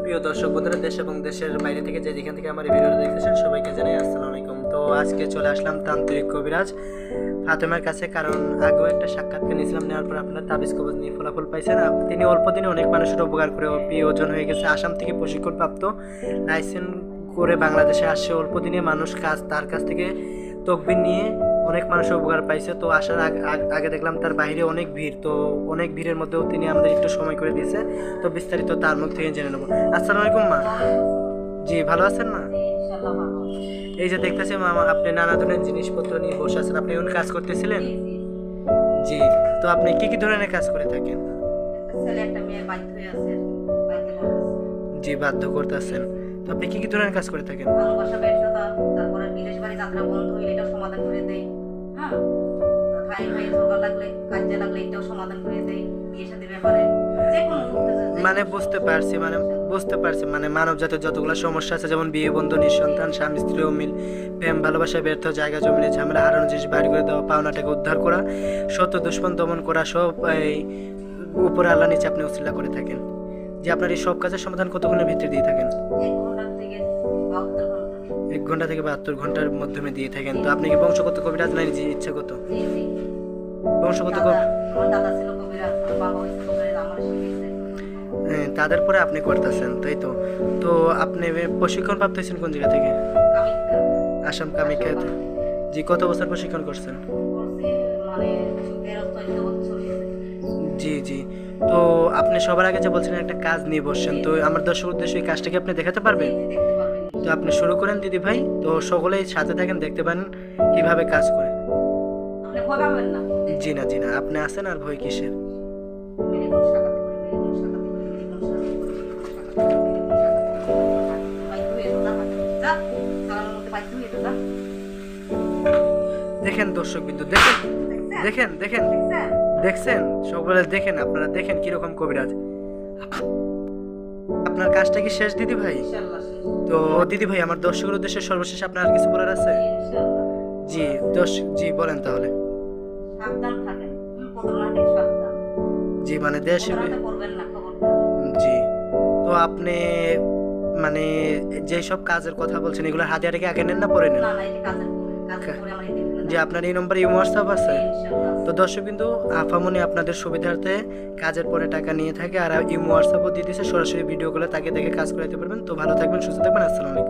প্রিয় দর্শক বন্ধুরা, দেশ এবং দেশের বাইরে থেকে যেখান থেকে আমার এই ভিডিওটা দেখতেছেন সবাইকে জানাই আসসালামু আলাইকুম। তো আজকে চলে আসলাম তান্ত্রিক কবিরাজ ফাতেমার কাছে, কারণ আগেও একটা সাক্ষাৎকার নিয়েছিলাম। নেওয়ার পর আপনার তাবিজ কবজ নিয়ে ফলাফল পাইছেন। তিনি অল্প দিনে অনেক মানুষের উপকার করে প্রিয়জন হয়ে গেছে। আসাম থেকে প্রশিক্ষণপ্রাপ্ত, লাইসেন্স করে বাংলাদেশে আসছে। অল্প দিনে মানুষ তার কাছ থেকে তকবির নিয়ে অনেক মানুষের উপকার পাইছে। তো আসার আগে দেখলাম তার বাইরে অনেক ভিড়, তো অনেক ভিড়ের মধ্যেও তিনি আমাদের একটু সময় করে দিয়েছে। তো বিস্তারিত তার মুখ থেকে জেনে নেবো। আসসালামু আলাইকুম মা। জি, ভালো আছেন মা? এই যে দেখতেছি মামা, আপনি নানা ধরনের জিনিসপত্র নিয়ে বসে আছেন। আপনি এখন কাজ করতেছিলেন? জি। তো আপনি কি কি ধরনের কাজ করে থাকেন? জি, বাধ্য করতেছেন। তো আপনি কি কি ধরনের কাজ করে থাকেন? ভালোবাসা ব্যর্থতা, তারপরে বিদেশ বাড়ি যাত্রা বন্ধ হইলে এটাও সমাধান করে দেই। হ্যাঁ, ভাই ভাই ঝগড়া লাগলে, কাজে লাগলে এটাও সমাধান করে দেই। বিয়ের সাথে ব্যাপারে যে কোনো মানে বুঝতে পারছি মানে মানব জাতির যতগুলো সমস্যা আছে, যেমন বিয়ে বন্ধ, নিঃসন্তান, স্বামী স্ত্রী অমিল, প্রেম ভালোবাসা ব্যর্থ, জায়গা জমিনে ঝামেলা, হারানো জিনিস বাইর করে দেওয়া, পাওনাটাকে উদ্ধার করা, সত্য দুশ্মন দমন করা, সব এই উপরে আল্লাহ নিচে আপনি উসিলা করে থাকেন। যে আপনার এই সব কাজের সমাধান কতক্ষণের ভিতরে দিয়ে থাকেন? 1 ঘন্টা থেকে 72 ঘন্টার মাধ্যমে দিয়ে থাকেন। তো আপনি কি বংশগত কবিরাজ নাই যে ইচ্ছাগত? বংশগত দাদা ছিল কবিরাজ, বাবা হইছে কবিরাজ, আমার শিখেছে। হ্যাঁ, তাদের পরে আপনি করতেছেন, তাই তো? তো আপনি প্রশিক্ষণ প্রাপ্ত হয়েছেন কোন জায়গা থেকে? আসাম কামাখ্যাতে। জি, কত বছর প্রশিক্ষণ করছেন? জি জি। তো আপনি সবার আগে যে বলছেন একটা কাজ নিয়ে বসছেন, তো আমার দর্শক উদ্দেশ্যে এই কাজটাকে আপনি দেখাতে পারবেন? তো আপনি শুরু করেন দিদি ভাই। তো সকলেই সাথে থাকেন, দেখতে পারেন কিভাবে কাজ করে। জি না, আপনি আছেন আর ভয় কিসের? দেখেন দর্শক বিন্দু, দেখেন দেখছেন সকলে, দেখেন আপনারা, দেখেন কিরকম কবিরাজ। আপনার কাজটা কি শেষ দিদি ভাই? তো দিদি ভাই, আমার দর্শকের উদ্দেশ্যে সর্বশেষ আপনার আর কিছু বলার আছে? জি জি, বলেন তাহলে। জি, মানে দেশে জি। তো আপনি মানে যেসব কাজের কথা বলছেন, এগুলো হাতিয়ারে আগে নেন না পরে নেন? যে আপনার এই নম্বরে হোয়াটসঅ্যাপ আছে? তো দর্শক কিন্তু আফামনি আপনাদের সুবিধার্থে কাজের পরে টাকা নিয়ে থাকে, আর ইমো হোয়াটসঅ্যাপও দিয়ে দিয়েছে। সরাসরি ভিডিও কলে তাকে দেখে কাজ করাতে পারবেন। তো ভালো থাকবেন, সুস্থ থাকবেন। আসসালামু আলাইকুম।